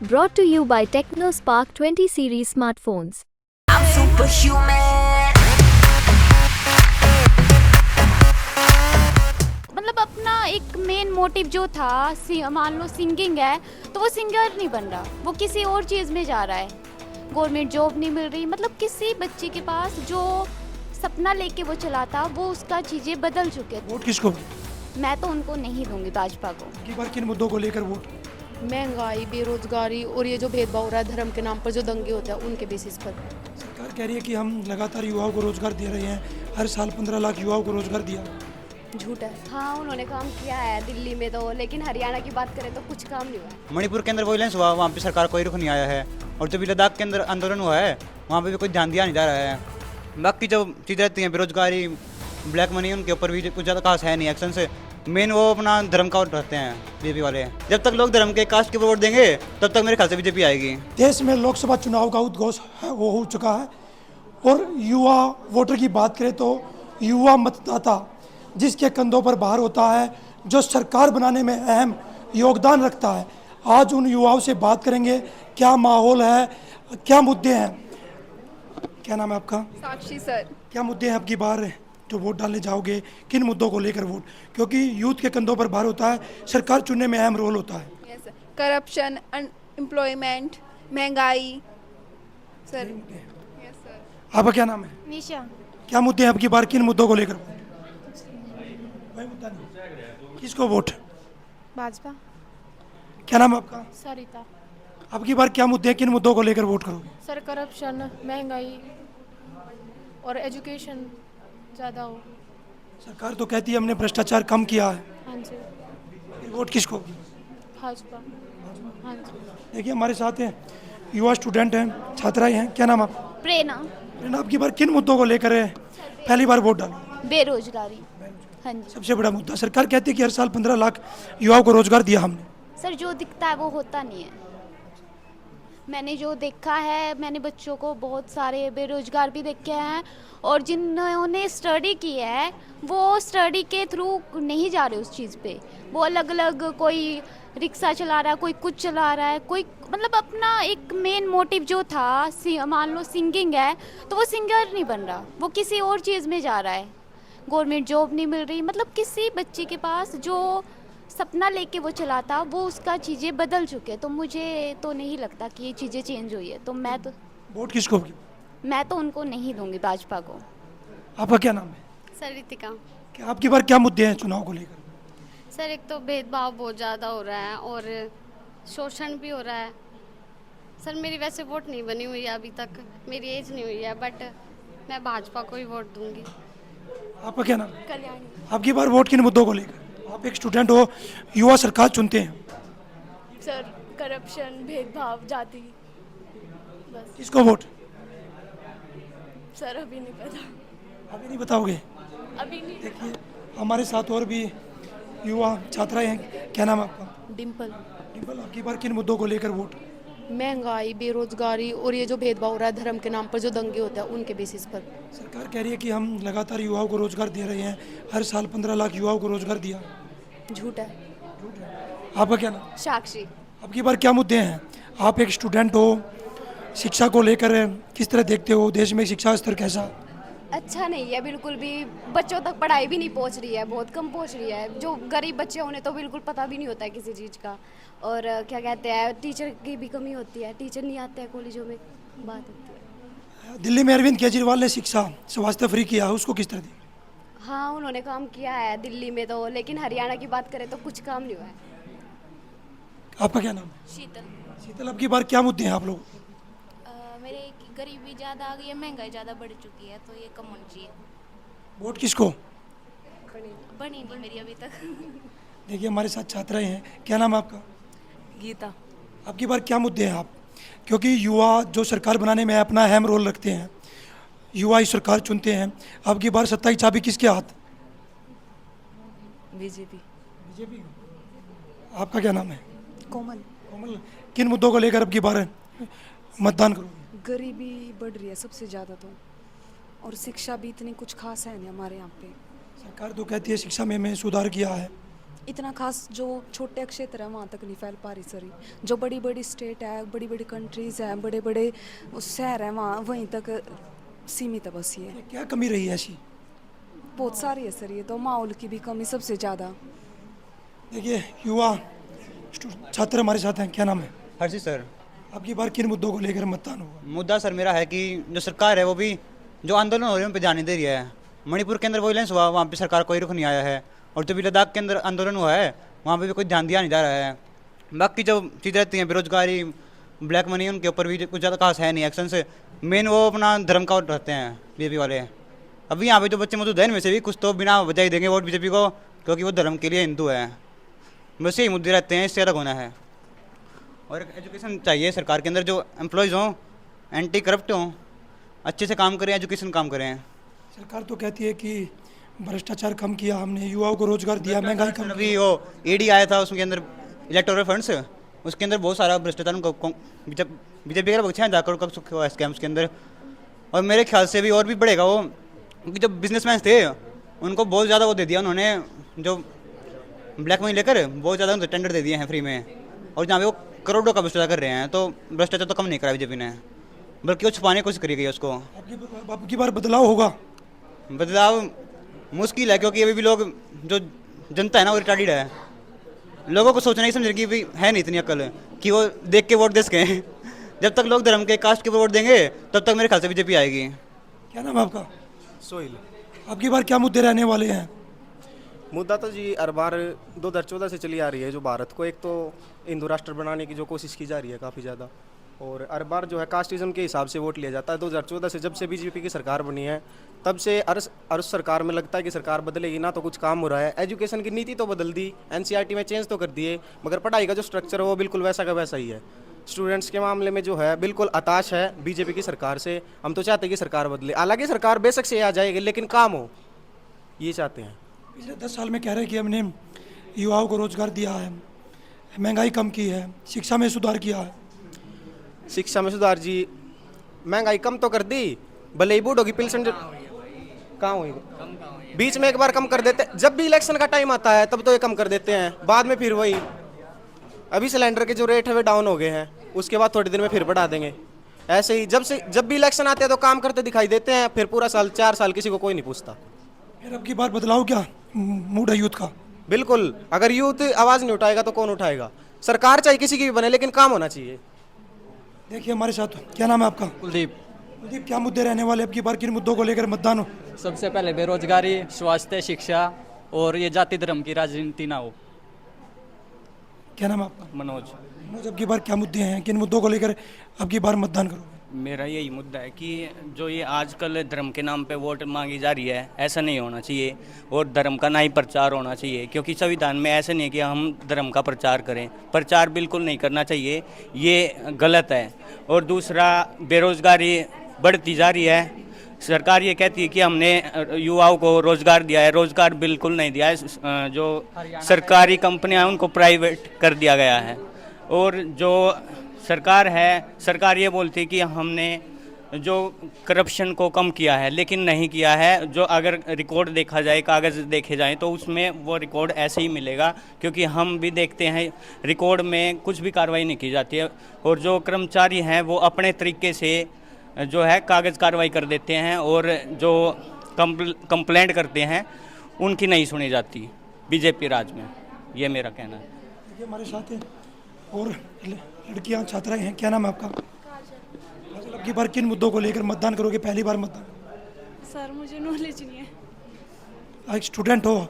Brought to you by TechnoSpark 20 series smartphones. I'm superhuman. मतलब अपना एक मेन मोटिव जो था, मान लो सिंगिंग है तो वो सिंगर नहीं बन रहा, वो किसी और चीज़ में जा रहा है। गवर्नमेंट जॉब नहीं मिल रही, मतलब किसी बच्चे के पास जो सपना लेके वो चला था वो उसका चीज़ें बदल चुके। वोट किसको? मैं तो उनको नहीं दूंगी, भाजपा को। की बार किन मुद्दों को लेकर वोट? महंगाई, बेरोजगारी और ये जो भेदभाव हो रहा है धर्म के नाम पर, जो दंगे होते हैं उनके बेसिस पर। सरकार कह रही है कि हम लगातार युवाओं को रोजगार दे रहे हैं, हर साल 15 लाख युवाओं को रोजगार दिया। झूठ है। हाँ, उन्होंने काम किया है दिल्ली में तो, लेकिन हरियाणा की बात करें तो कुछ काम नहीं हुआ। मणिपुर के अंदर वॉयलेंस हुआ, वहाँ पे सरकार कोई रुख नहीं आया है। और जो भी लद्दाख के अंदर आंदोलन हुआ है वहाँ पे भी कोई ध्यान दिया नहीं जा रहा है। बाकी जो चीज़ें रहती हैं, बेरोजगारी, ब्लैक मनी, उनके ऊपर भी कुछ ज़्यादा खास है नहीं एक्शन से। मेन वो अपना धर्म का वोट रखते हैं बीजेपी वाले। जब तक लोग धर्म के कास्ट के वोट देंगे तब तक मेरे ख्याल से बीजेपी आएगी। देश में लोकसभा चुनाव का उद्घोष वो हो चुका है और युवा वोटर की बात करें तो युवा मतदाता जिसके कंधों पर भार होता है, जो सरकार बनाने में अहम योगदान रखता है। आज उन युवाओं से बात करेंगे, क्या माहौल है, क्या मुद्दे हैं। क्या नाम है आपका? साक्षी सर। क्या मुद्दे हैं आपकी बार जो वोट डालने जाओगे, किन मुद्दों को लेकर वोट? क्योंकि यूथ के कंधों पर भार होता है, सरकार चुनने में अहम रोल होता है। करप्शन, अनएम्प्लॉयमेंट, महंगाई सर। आपका क्या नाम है? निशा। क्या मुद्दे हैं आपकी बार, किन मुद्दों को लेकर? कोई मुद्दा नहीं। किसको वोट? भाजपा। क्या नाम है आपका? सरिता। आपकी बार क्या मुद्दे हैं, किन मुद्दों को लेकर वोट करोगे? सर करप्शन, महंगाई और एजुकेशन ज़्यादा हो। सरकार तो कहती है हमने भ्रष्टाचार कम किया है, हाँ जी। फिर वोट किसको? भाजपा। हाँ जी। देखिए हमारे साथ हैं युवा स्टूडेंट हैं, छात्राएं हैं। क्या नाम आपका? प्रेरणा। प्रेरणा, आपकी बार किन मुद्दों को लेकर है पहली बार वोट डालो? बेरोजगारी। हाँ जी सबसे बड़ा मुद्दा। सरकार कहती है कि हर साल 15 लाख युवाओं को रोजगार दिया हमने। सर, जो दिखता है वो होता नहीं है। मैंने जो देखा है, मैंने बच्चों को बहुत सारे बेरोजगार भी देखे हैं, और जिन्होंने स्टडी की है वो स्टडी के थ्रू नहीं जा रहे उस चीज़ पे। वो अलग अलग, कोई रिक्शा चला रहा है, कोई कुछ चला रहा है, कोई मतलब अपना एक मेन मोटिव जो था, मान लो सिंगिंग है तो वो सिंगर नहीं बन रहा, वो किसी और चीज़ में जा रहा है। गवर्नमेंट जॉब नहीं मिल रही, मतलब किसी बच्चे के पास जो सपना लेके वो चला था वो उसका चीज़ें बदल चुके। तो मुझे तो नहीं लगता कि ये चीज़ें चेंज हुई है, तो वोट किसको? मैं तो उनको नहीं दूंगी, भाजपा को। आपका क्या नाम है? सर रितिका। क्या आपकी बार क्या मुद्दे हैं चुनाव को लेकर? सर एक तो भेदभाव बहुत ज़्यादा हो रहा है और शोषण भी हो रहा है। सर मेरी वैसे वोट नहीं बनी हुई है अभी तक, मेरी एज नहीं हुई है, बट मैं भाजपा को ही वोट दूंगी। आपका क्या नाम है? कल्याणी। आपकी बार वोट किन मुद्दों को लेकर? आप एक स्टूडेंट हो, युवा सरकार चुनते हैं। सर करप्शन, भेदभाव, जाति। किसको वोट? सर अभी नहीं पता। अभी नहीं बताओगे? अभी नहीं। देखिए हमारे साथ और भी युवा छात्राएं हैं। क्या नाम है आपका? डिम्पल। डिम्पल, आपकी बार किन मुद्दों को लेकर वोट? महंगाई, बेरोजगारी और ये जो भेदभाव हो रहा है धर्म के नाम पर, जो दंगे होते हैं उनके बेसिस पर। सरकार कह रही है कि हम लगातार युवाओं को रोजगार दे रहे हैं, हर साल 15 लाख युवाओं को रोजगार दिया। झूठ है। आपका क्या नाम? साक्षी। आपकी बार क्या मुद्दे हैं? आप एक स्टूडेंट हो, शिक्षा को लेकर किस तरह देखते हो? देश में शिक्षा स्तर कैसा? अच्छा नहीं है बिल्कुल भी, बच्चों तक पढ़ाई भी नहीं पहुंच रही है, बहुत कम पहुंच रही है। जो गरीब बच्चे उन्हें तो बिल्कुल पता भी नहीं होता है किसी चीज़ का। और क्या कहते हैं, टीचर की भी कमी होती है, टीचर नहीं आते हैं कॉलेजों में, बात होती है। दिल्ली में अरविंद केजरीवाल ने शिक्षा स्वास्थ्य फ्री किया, उसको किस तरह देखते? हाँ, उन्होंने काम किया है दिल्ली में तो, लेकिन हरियाणा की बात करें तो कुछ काम नहीं हुआ है। आपका क्या नाम है? शीतल। शीतल, आपकी बार क्या मुद्दे हैं आप लोग? मेरे गरीबी ज़्यादा आ गई है, महंगाई ज़्यादा बढ़ चुकी है, तो ये कम होनी चाहिए। वोट किसको? बनी नहीं मेरी अभी तक। देखिए हमारे साथ छात्राएं हैं। क्या नाम है आपका? गीता। आपकी बार क्या मुद्दे हैं आप? क्योंकि युवा जो सरकार बनाने में अपना अहम रोल रखते हैं, युवा ही सरकार चुनते हैं। आपकी बार सत्ता की चाबी किसके हाथ? बीजेपी। बीजेपी। आपका क्या नाम है? कोमल। कोमल, किन मुद्दों को लेकर आपकी बार मतदान करोगे? गरीबी बढ़ रही है सबसे ज़्यादा तो, और शिक्षा भी इतनी कुछ खास है नहीं हमारे यहाँ पे। सरकार तो कहती है शिक्षा में सुधार किया है, इतना खास जो छोटे क्षेत्र है वहाँ तक नहीं फैल पा रही सर ये। जो बड़ी बड़ी स्टेट है, बड़ी बड़ी कंट्रीज़ हैं, बड़े बड़े शहर हैं, वहाँ वहीं तक सीमित है बस ये। क्या कमी रही है ऐसी? बहुत सारी है सर ये तो, माहौल की भी कमी सबसे ज़्यादा। देखिए युवा छात्र हमारे साथ हैं, क्या नाम है? हर्षित सर। आपकी बार किन मुद्दों को लेकर मतदान हुआ? मुद्दा सर मेरा है कि जो सरकार है वो भी जो आंदोलन हो रहे हैं उन पर ध्यान नहीं दे रही है। मणिपुर के अंदर वॉयलेंस हुआ, वहाँ पे सरकार कोई रुख नहीं आया है, और जो भी लद्दाख के अंदर आंदोलन हुआ है वहाँ पे भी कोई ध्यान दिया नहीं जा रहा है। बाकी जो चीज़ें रहती हैं बेरोजगारी, ब्लैक मनी, उनके ऊपर भी कुछ ज़्यादा खास है नहीं एक्शन से। मेन वो अपना धर्म का वोट रहते हैं बीजेपी वाले। अभी यहाँ पे जो बच्चे मौजूद हैं इनमें से भी कुछ तो बिना वजह ही देंगे वोट बीजेपी को, क्योंकि वो धर्म के लिए हिंदू है। बस यही मुद्दे रहते हैं, इससे अलग होना है। और एजुकेशन चाहिए सरकार के अंदर, जो एम्प्लॉयज़ हों एंटी करप्ट हों, अच्छे से काम करें, एजुकेशन काम करें। सरकार तो कहती है कि भ्रष्टाचार कम किया हमने, युवाओं को रोजगार दिया, महंगाई कम। अभी वो ईडी आया था, उसके अंदर इलेक्टोरल फंड्स, उसके अंदर बहुत सारा भ्रष्टाचार उनको बीजेपी का बच्चे हैं जाकर का सुख हुआ स्कैम्स के अंदर। और मेरे ख्याल से भी और भी बढ़ेगा वो, क्योंकि जो बिजनेसमैन थे उनको बहुत ज़्यादा वो दे दिया उन्होंने, जो ब्लैक मनी लेकर बहुत ज़्यादा उनको टेंडर दे दिए हैं फ्री में, और जहाँ पे वो करोड़ों का भ्रष्टाचार कर रहे हैं। तो भ्रष्टाचार तो कम नहीं करा बीजेपी ने, बल्कि वो छुपाने की कोशिश करी गई उसको। अब की बार बदलाव होगा? बदलाव मुश्किल है, क्योंकि अभी भी लोग, जो जनता है ना वो रिटार्डेड है। लोगों को सोचना ही समझ कि भाई है नहीं इतनी अकल कि वो देख के वोट दे सकें। जब तक लोग धर्म के, कास्ट के वोट देंगे तब तक मेरे ख्याल से बीजेपी आएगी। क्या नाम है आपका? सोहिल। आपकी बार क्या मुद्दे रहने वाले हैं? मुद्दा तो जी हर बार 2014 से चली आ रही है, जो भारत को एक तो हिंदू राष्ट्र बनाने की जो कोशिश की जा रही है काफ़ी ज़्यादा, और हर बार जो है कास्टिज्म के हिसाब से वोट लिया जाता है। 2014 से जब से बीजेपी की सरकार बनी है तब से हर सरकार में लगता है कि सरकार बदलेगी ना, तो कुछ काम हो रहा है। एजुकेशन की नीति तो बदल दी, एनसीईआरटी में चेंज तो कर दिए, मगर पढ़ाई का जो स्ट्रक्चर है वो बिल्कुल वैसा का वैसा ही है। स्टूडेंट्स के मामले में जो है बिल्कुल हताश है बीजेपी की सरकार से। हम तो चाहते हैं कि सरकार बदले, हालांकि सरकार बेशक से आ जाएगी लेकिन काम हो, ये चाहते हैं। पिछले 10 साल में कह रहे हैं कि हमने युवाओं को रोजगार दिया है, महंगाई कम की है, शिक्षा में सुधार किया है। शिक्षा में सुधार जी, महंगाई कम तो कर दी, भले ही बूढ़ों की पेंशन कहाँ हुई, बीच में एक बार कम कर देते, जब भी इलेक्शन का टाइम आता है तब तो ये कम कर देते हैं, बाद में फिर वही। अभी सिलेंडर के जो रेट है वे डाउन हो गए हैं, उसके बाद थोड़ी देर में फिर बढ़ा देंगे। ऐसे ही जब भी इलेक्शन आते हैं तो काम करते दिखाई देते हैं, फिर पूरा साल 4 साल किसी को कोई नहीं पूछता। फिर अब की बार बदलाव क्या मूड है यूथ का? बिल्कुल, अगर यूथ आवाज़ नहीं उठाएगा तो कौन उठाएगा? सरकार चाहे किसी की भी बने, लेकिन काम होना चाहिए। देखिए हमारे साथ, क्या नाम है आपका? कुलदीप। कुलदीप, क्या मुद्दे रहने वाले अब की बार, किन मुद्दों को लेकर मतदान हो? सबसे पहले बेरोजगारी, स्वास्थ्य, शिक्षा, और ये जाति धर्म की राजनीति ना हो। क्या नाम है आपका? मनोज। मनोज, अब की बार क्या मुद्दे हैं, किन मुद्दों को लेकर अब की बार मतदान करोगे? मेरा यही मुद्दा है कि जो ये आजकल धर्म के नाम पे वोट मांगी जा रही है, ऐसा नहीं होना चाहिए, और धर्म का ना ही प्रचार होना चाहिए, क्योंकि संविधान में ऐसा नहीं है कि हम धर्म का प्रचार करें। प्रचार बिल्कुल नहीं करना चाहिए, ये गलत है। और दूसरा, बेरोजगारी बढ़ती जा रही है। सरकार ये कहती है कि हमने युवाओं को रोज़गार दिया है, रोज़गार बिल्कुल नहीं दिया है। जो सरकारी कंपनियां हैं उनको प्राइवेट कर दिया गया है। और जो सरकार है, सरकार ये बोलती है कि हमने जो करप्शन को कम किया है, लेकिन नहीं किया है। जो अगर रिकॉर्ड देखा जाए, कागज़ देखे जाएं, तो उसमें वो रिकॉर्ड ऐसे ही मिलेगा, क्योंकि हम भी देखते हैं रिकॉर्ड में कुछ भी कार्रवाई नहीं की जाती है। और जो कर्मचारी हैं वो अपने तरीके से जो है कागज़ कार्रवाई कर देते हैं, और जो कंप्लेंट करते हैं उनकी नहीं सुनी जाती बीजेपी राज में। ये मेरा कहना है। देखिए हमारे साथ हैं और लड़कियां छात्राएं हैं, क्या नाम है आपका? काजल, अब की बार किन मुद्दों को लेकर मतदान करोगे, पहली बार मतदान? सर मुझे नॉलेज नहीं है। एक स्टूडेंट हो,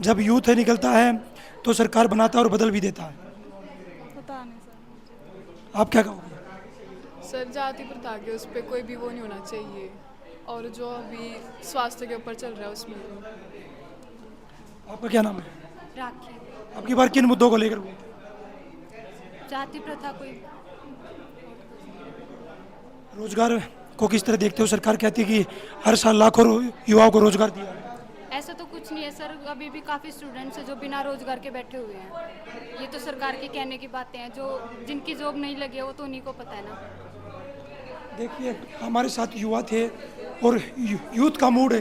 जब यूथ निकलता है तो सरकार बनाता है और बदल भी देता है। पता नहीं सर। आप क्या कहोगे? सर जाति प्रथा के उस पर कोई भी वो नहीं होना चाहिए, और जो अभी स्वास्थ्य के ऊपर चल रहा है उसमें। आपका क्या नाम है? राखी। अब की बार किन मुद्दों को लेकर? जाति प्रथा कोई। रोजगार को किस तरह देखते हो? सरकार कहती है कि हर साल लाखों युवाओं को रोजगार दिया है। ऐसा तो कुछ नहीं है सर, अभी भी काफ़ी स्टूडेंट्स हैं जो बिना रोजगार के बैठे हुए हैं। ये तो सरकार के कहने की बातें हैं, जो जिनकी जॉब नहीं लगी है वो तो उन्हीं को पता है ना। देखिए हमारे साथ युवा थे और यूथ का मूड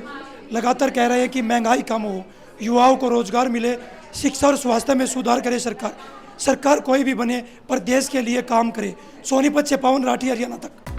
लगातार कह रहे हैं कि महंगाई कम हो, युवाओं को रोजगार मिले, शिक्षा और स्वास्थ्य में सुधार करे सरकार। सरकार कोई भी बने पर देश के लिए काम करे। सोनीपत से पवन राठी, हरियाणा तक।